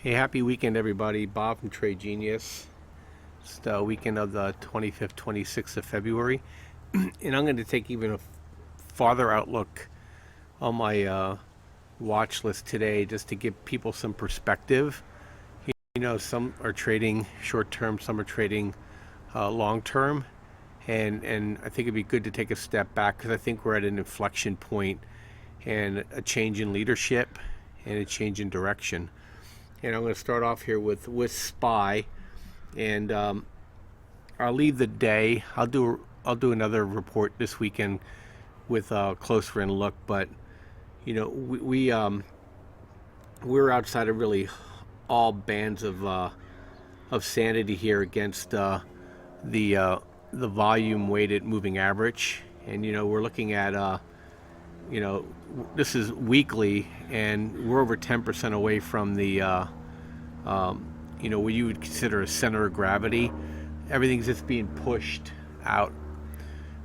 Hey, happy weekend, everybody. Bob from Trade Genius. It's the weekend of the 25th, 26th of February. And I'm going to take even a farther outlook on my watch list today just to give people some perspective. Some are trading short term, some are trading long term. And I think it'd be good to take a step back because I think we're at an inflection point and a change in leadership and a change in direction. And I'm going to start off here with SPY, and I'll leave the day. I'll do another report this weekend with a closer in look. But we're outside of really all bands of sanity here against the volume weighted moving average, and we're looking at this is weekly, and we're over 10% away from the what you would consider a center of gravity. Everything's just being pushed out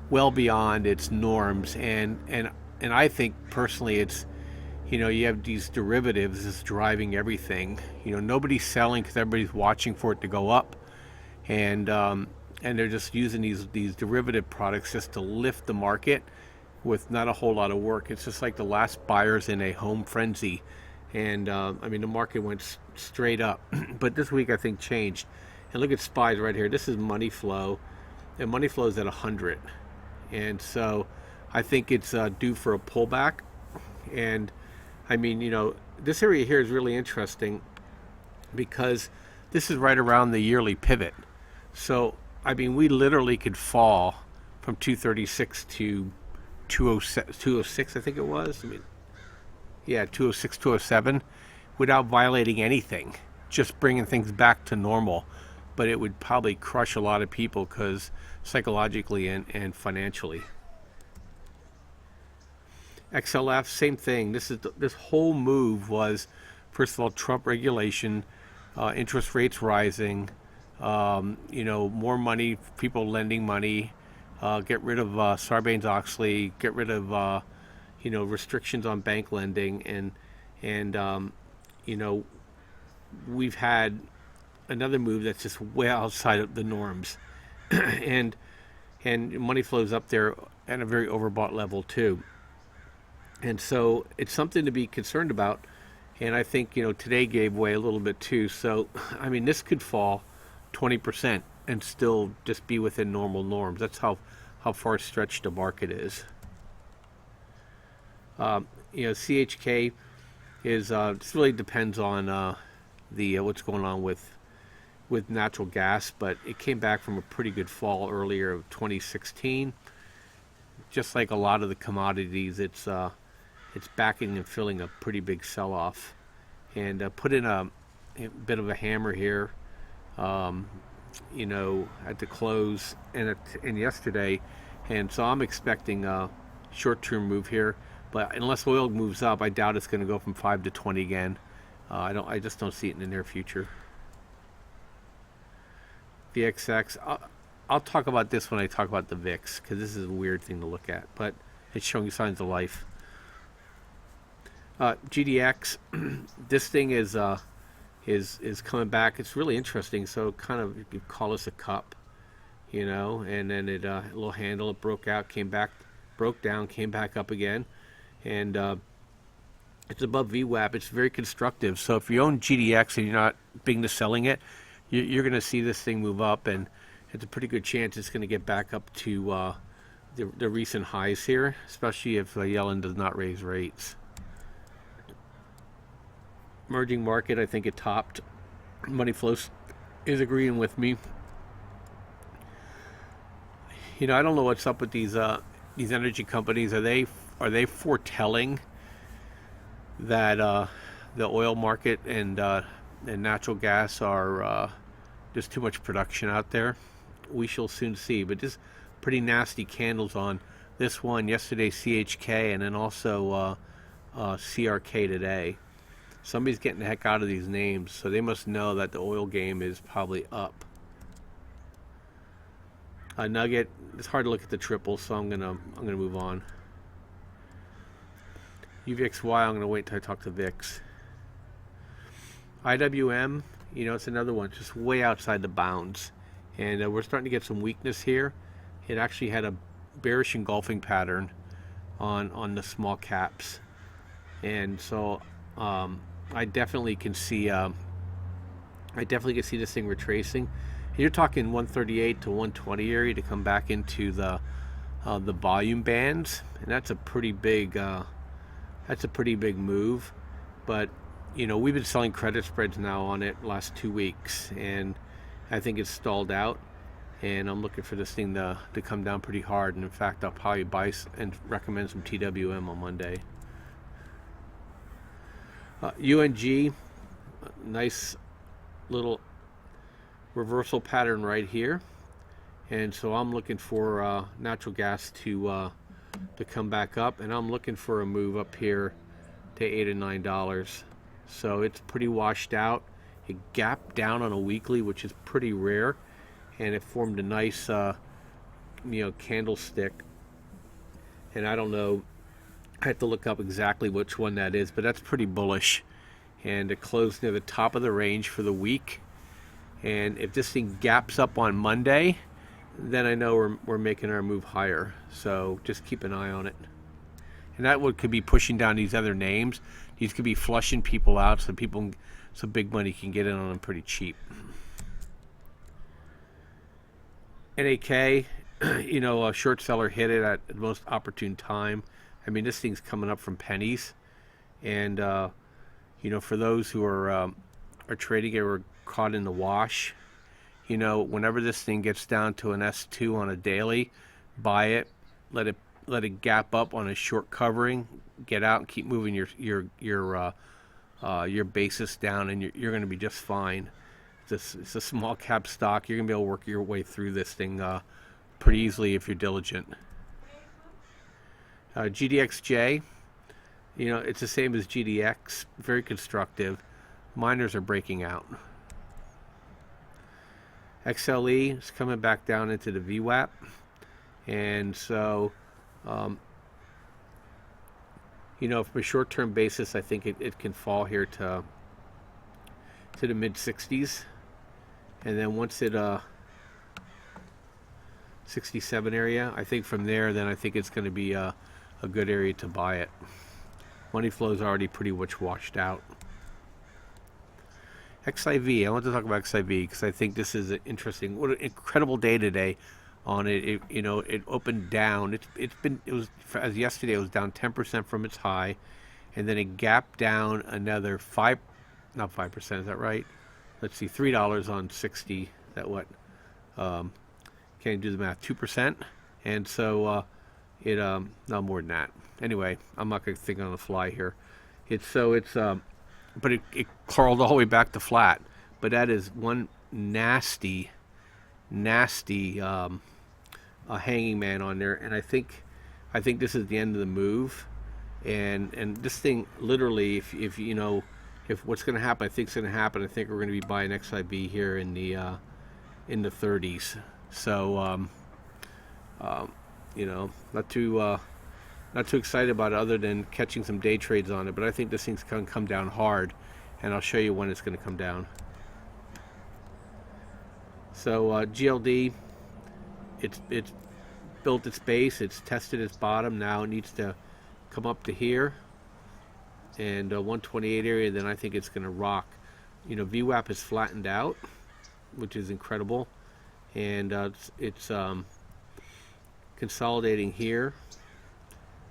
well beyond its norms, and I think personally it's you have these derivatives that's driving everything. Nobody's selling because everybody's watching for it to go up, and they're just using these derivative products just to lift the market with not a whole lot of work. It's just like the last buyers in a home frenzy. And the market went straight up. But this week, I think, changed. And look at SPYs right here. This is money flow. And money flow is at 100. And so I think it's due for a pullback. And this area here is really interesting because this is right around the yearly pivot. So, we literally could fall from 236 to 206, I think it was. 206, 207, without violating anything, just bringing things back to normal. But it would probably crush a lot of people because psychologically and financially. XLF, same thing. This whole move was, first of all, Trump regulation, interest rates rising, more money, people lending money. Get rid of Sarbanes-Oxley, get rid of restrictions on bank lending, and we've had another move that's just way outside of the norms, and money flows up there at a very overbought level too, and so it's something to be concerned about. And I think today gave way a little bit too. So this could fall 20% and still just be within normal norms. That's how far stretched the market is. CHK is this really depends on the what's going on with natural gas, but it came back from a pretty good fall earlier of 2016. Just like a lot of the commodities, it's backing and filling a pretty big sell-off, and put in a bit of a hammer here. At the close and yesterday, and so I'm expecting a short-term move here. But unless oil moves up, I doubt it's going to go from 5 to 20 again. I just don't see it in the near future. VXX. I'll talk about this when I talk about the VIX because this is a weird thing to look at, but it's showing signs of life. GDX. This thing is coming back. It's really interesting. So kind of you could call this a cup, and then it a little handle. It broke out, came back, broke down, came back up again, and it's above VWAP. It's very constructive. So if you own GDX and you're not big into selling it, you're going to see this thing move up, and it's a pretty good chance it's going to get back up to the recent highs here, especially if Yellen does not raise rates. Emerging market, I think it topped. Money flows is agreeing with me. I don't know what's up with these energy companies. Are they foretelling that the oil market and natural gas are there's too much production out there? We shall soon see. But just pretty nasty candles on this one yesterday, CHK, and then also CRK today. Somebody's getting the heck out of these names, so they must know that the oil game is probably up. Nugget. It's hard to look at the triples, so I'm gonna move on. UVXY. I'm gonna wait till I talk to VIX. IWM, it's another one just way outside the bounds. And we're starting to get some weakness here. It actually had a bearish engulfing pattern on the small caps. And so I definitely can see this thing retracing. And you're talking 138 to 120 area to come back into the volume bands, and that's a pretty big move. But we've been selling credit spreads now on it last 2 weeks, and I think it's stalled out. And I'm looking for this thing to come down pretty hard. And in fact, I'll probably buy and recommend some TWM on Monday. UNG, nice little reversal pattern right here. And so I'm looking for natural gas to come back up, and I'm looking for a move up here to $8 and $9. So it's pretty washed out. It gapped down on a weekly, which is pretty rare, and it formed a nice candlestick. And I don't know, I have to look up exactly which one that is, but that's pretty bullish. And it closed near the top of the range for the week. And if this thing gaps up on Monday, then I know we're making our move higher. So just keep an eye on it. And that could be pushing down these other names. These could be flushing people out so big money can get in on them pretty cheap. NAK, a short seller hit it at the most opportune time. I mean, this thing's coming up from pennies. And, for those who are trading it or caught in the wash, whenever this thing gets down to an S2 on a daily, buy it, let it gap up on a short covering, get out and keep moving your basis down, and you're going to be just fine. It's a small cap stock. You're going to be able to work your way through this thing pretty easily if you're diligent. GDXJ, it's the same as GDX, very constructive. Miners are breaking out. XLE is coming back down into the VWAP, and so from a short-term basis, I think it can fall here to the mid-60s, and then once it 67 area, I think from there, then I think it's going to be a good area to buy it. Money flow is already pretty much washed out. XIV, I want to talk about XIV because I think this is interesting. What an incredible day today on it. It opened down. As yesterday, it was down 10% from its high, and then it gapped down another 5%, not 5%, is that right? Let's see, $3 on 60. Is that what? Can't do the math. 2%, and so not more than that. Anyway, I'm not going to think on the fly here. But it crawled all the way back to flat. But that is one nasty hanging man on there. And I think this is the end of the move. And this thing literally, if what's going to happen, I think it's going to happen. I think we're going to be buying XIB here in the 30s. So not too excited about it other than catching some day trades on it, but I think this thing's going to come down hard, and I'll show you when it's going to come down. So GLD, it's built its base, it's tested its bottom. Now it needs to come up to here and 128 area, then I think it's going to rock. VWAP is flattened out, which is incredible, and it's consolidating here.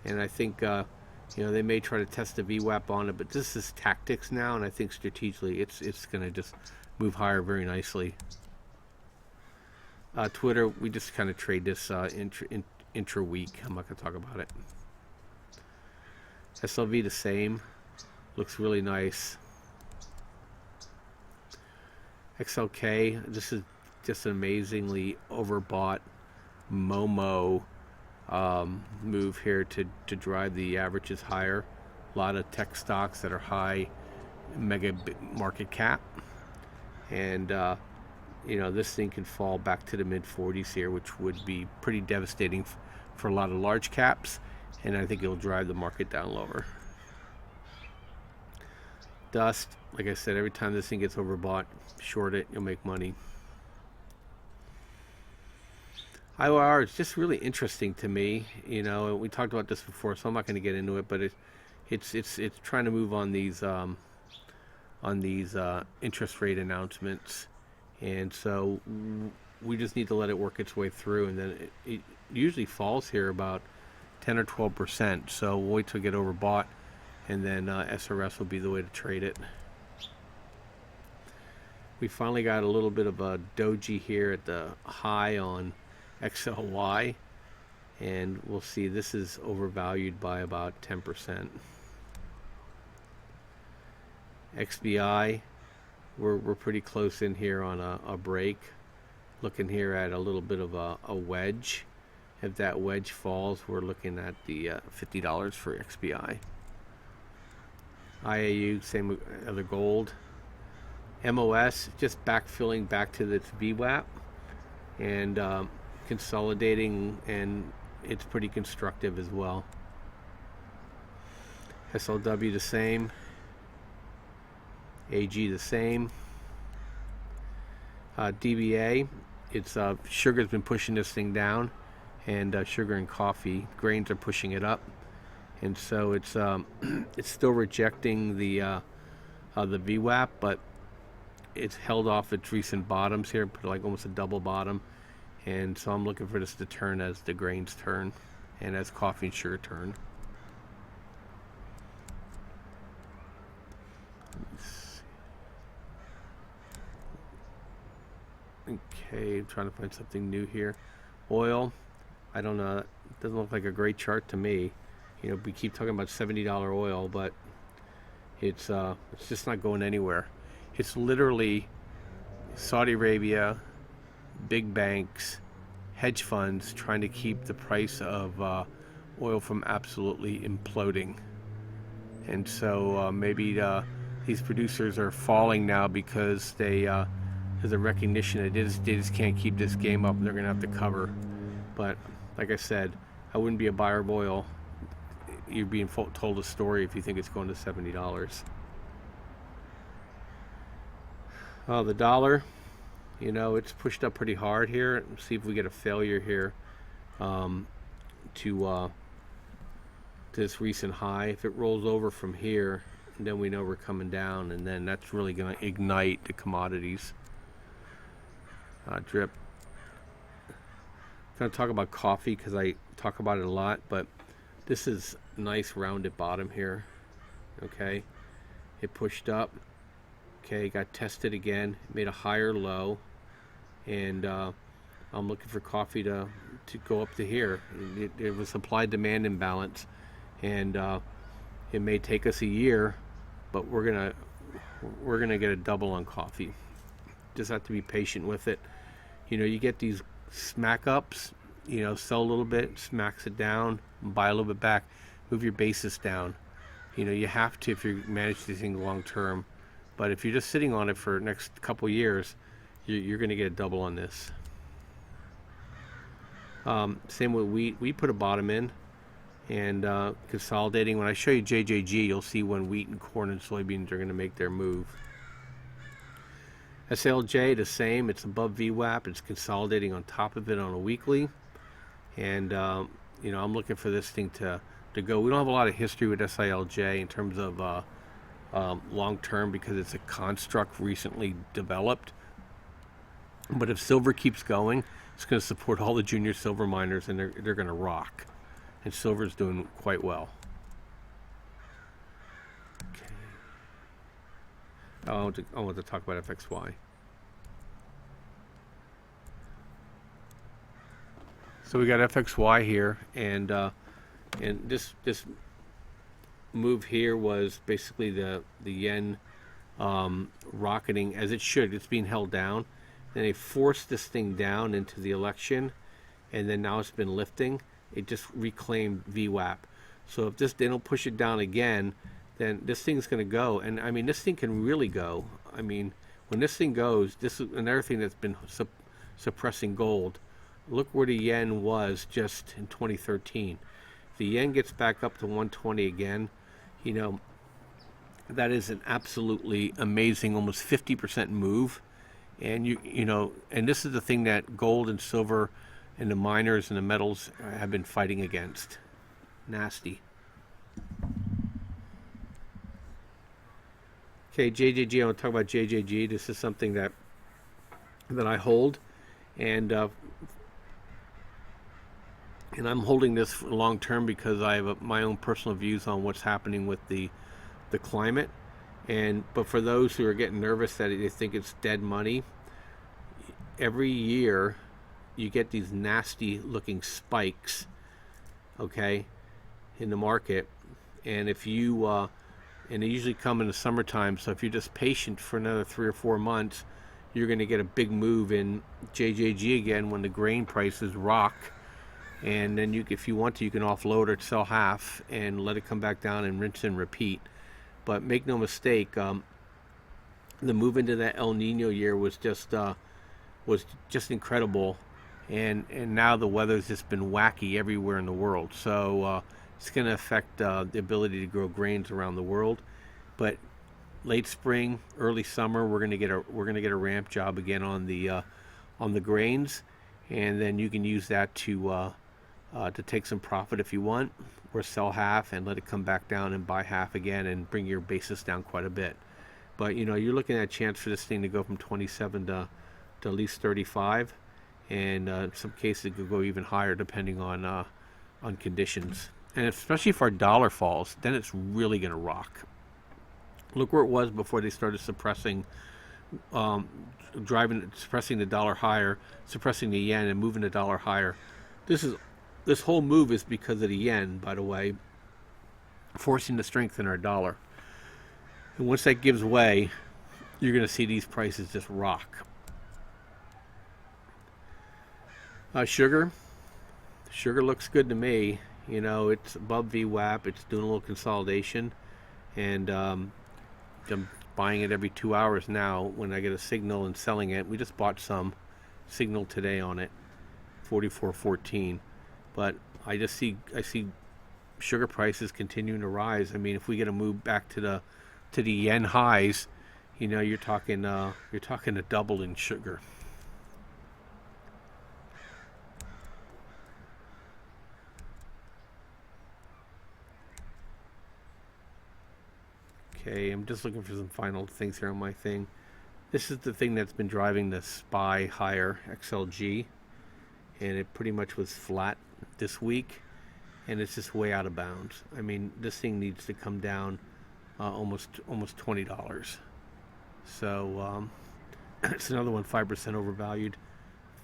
And I think, they may try to test the VWAP on it, but this is tactics now, and I think strategically it's going to just move higher very nicely. Twitter, we just kind of trade this intra-week. I'm not going to talk about it. SLV the same. Looks really nice. XLK, this is just an amazingly overbought Momo move here to drive the averages higher. A lot of tech stocks that are high mega market cap, and this thing can fall back to the mid 40s here, which would be pretty devastating for a lot of large caps, and I think it'll drive the market down lower. Dust, like I said, every time this thing gets overbought, short it, you'll make money. IOR is just really interesting to me. You know, we talked about this before, so I'm not going to get into it. But it's trying to move on these interest rate announcements, and so we just need to let it work its way through, and then it usually falls here about 10 or 12%. So we'll wait till it get overbought, and then SRS will be the way to trade it. We finally got a little bit of a doji here at the high on XLY, and we'll see this is overvalued by about 10%. XBI, we're pretty close in here on a break. Looking here at a little bit of a wedge. If that wedge falls, we're looking at the $50 for XBI. IAU, same other gold. MOS just backfilling back to its VWAP and consolidating, and it's pretty constructive as well. SLW the same. AG the same. DBA, it's sugar's been pushing this thing down, and sugar and coffee grains are pushing it up, and so it's it's still rejecting the VWAP, but it's held off its recent bottoms here, like almost a double bottom, and so I'm looking for this to turn as the grains turn and as coffee and sugar turn. Okay, I'm trying to find something new here. Oil, I don't know. It doesn't look like a great chart to me. You know, we keep talking about $70 oil, but it's just not going anywhere. It's literally Saudi Arabia, big banks, hedge funds trying to keep the price of oil from absolutely imploding. And so maybe these producers are falling now because there's a recognition that they just can't keep this game up, and they're going to have to cover. But like I said, I wouldn't be a buyer of oil. You're being told a story if you think it's going to $70. The dollar, you know, it's pushed up pretty hard here. Let's see if we get a failure here to this recent high. If it rolls over from here, then we know we're coming down, and then that's really going to ignite the commodities. Drip. I'm going to talk about coffee because I talk about it a lot, but this is a nice rounded bottom here. Okay, it pushed up. Okay, got tested again, made a higher low, and I'm looking for coffee to go up to here. It was supply-demand imbalance, and it may take us a year, but we're gonna get a double on coffee. Just have to be patient with it. You know, you get these smack ups. You know, sell a little bit, smacks it down, buy a little bit back, move your basis down. You know, you have to if you manage these things long term. But if you're just sitting on it for the next couple years, you're going to get a double on this. Same with wheat. We put a bottom in and consolidating. When I show you JJG, you'll see when wheat and corn and soybeans are going to make their move. SLJ, the same. It's above VWAP. It's consolidating on top of it on a weekly. And, you know, I'm looking for this thing to go. We don't have a lot of history with SILJ in terms of long term because it's a construct recently developed. But if silver keeps going, it's going to support all the junior silver miners, and they're going to rock. And silver's doing quite well. Okay. I want to talk about FXY. So we got FXY here, and this move here was basically the yen rocketing as it should. It's being held down. Then they forced this thing down into the election, and then now it's been lifting. It just reclaimed VWAP. So if they don't push it down again, then this thing's going to go. And I mean, this thing can really go. I mean, when this thing goes, this is another thing that's been suppressing gold. Look where the yen was just in 2013. If the yen gets back up to 120 again, you know, That is an absolutely amazing, almost 50% move. And and this is the thing that gold and silver and the miners and the metals have been fighting against. Nasty. Okay, JJG. I want to talk about JJG. This is something that I hold, and I'm holding this long term because I have my own personal views on what's happening with the climate. But for those who are getting nervous that they think it's dead money, every year you get these nasty looking spikes, okay, in the market, and if you and they usually come in the summertime. So if you're just patient for another 3 or 4 months, you're going to get a big move in JJG again when the grain prices rock. And then if you want to, you can offload or sell half and let it come back down and rinse and repeat. But make no mistake, the move into that El Nino year was just incredible, and now the weather's just been wacky everywhere in the world. So it's going to affect the ability to grow grains around the world. But late spring, early summer, we're going to get a ramp job again on the grains, and then you can use that to take some profit if you want, or sell half and let it come back down and buy half again and bring your basis down quite a bit. But you're looking at a chance for this thing to go from 27 to at least 35, and in some cases it could go even higher depending on conditions. And especially if our dollar falls, then it's really going to rock. Look where it was before they started suppressing the dollar higher, suppressing the yen and moving the dollar higher. This whole move is because of the yen, by the way, forcing the strength in our dollar. And once that gives way, you're going to see these prices just rock. Sugar looks good to me. It's above VWAP. It's doing a little consolidation, and I'm buying it every 2 hours now when I get a signal and selling it. We just bought some signal today on it, 44.14. But I see sugar prices continuing to rise. I mean, if we get a move back to the yen highs, you're talking a double in sugar. Okay, I'm just looking for some final things here on my thing. This is the thing that's been driving the SPY higher, XLG, and it pretty much was flat this week, and it's just way out of bounds. I mean, this thing needs to come down almost $20. So it's another one 5% overvalued,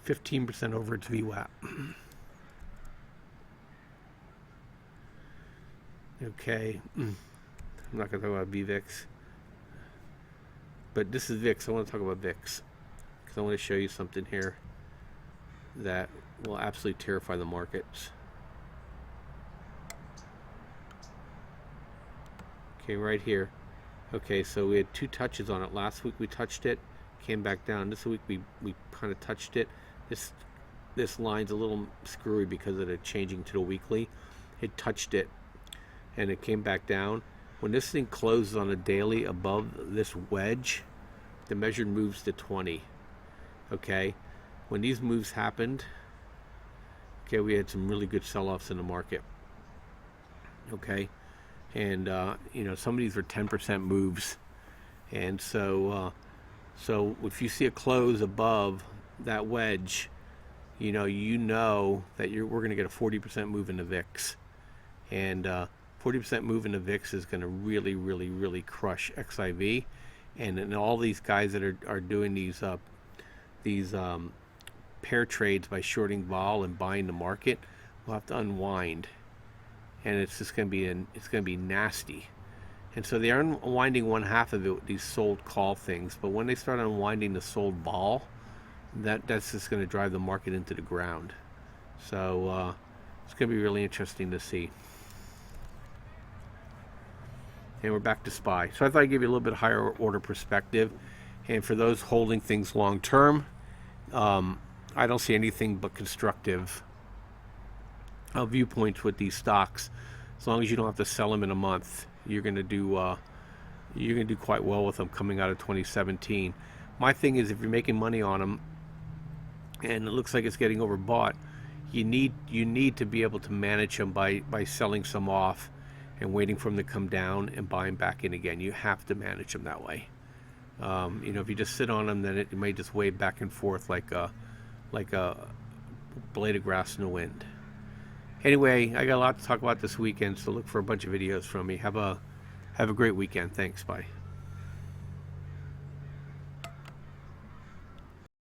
15% over its VWAP. Okay. I'm not going to talk about VVIX, but this is VIX. I want to talk about VIX because I want to show you something here that will absolutely terrify the markets. Okay, right here. Okay, so we had 2 touches on it. Last week we touched it, came back down. This week we kind of touched it. This line's a little screwy because of it changing to the weekly. It touched it, and it came back down. When this thing closes on a daily above this wedge, the measured moves to 20. Okay, when these moves happened, okay, we had some really good sell-offs in the market. Okay, and some of these were 10% moves, and so if you see a close above that wedge, you know that we're going to get a 40% move in the VIX, and 40% move in the VIX is going to really, really, really crush XIV, and all these guys that are doing these pair trades by shorting vol and buying the market will have to unwind, and it's just going to be nasty. And so they are unwinding one half of it with these sold call things, but when they start unwinding the sold vol, that's just going to drive the market into the ground. So it's going to be really interesting to see. And we're back to SPY. So I thought I'd give you a little bit higher order perspective. And for those holding things long term, I don't see anything but constructive viewpoints with these stocks. As long as you don't have to sell them in a month, you're going to do you're going to do quite well with them coming out of 2017. My thing is, if you're making money on them and it looks like it's getting overbought, you need to be able to manage them by selling some off and waiting for them to come down and buying back in again. You have to manage them that way. If you just sit on them, then it may just wave back and forth like a blade of grass in the wind. Anyway, I got a lot to talk about this weekend, so look for a bunch of videos from me. Have a great weekend. Thanks. Bye.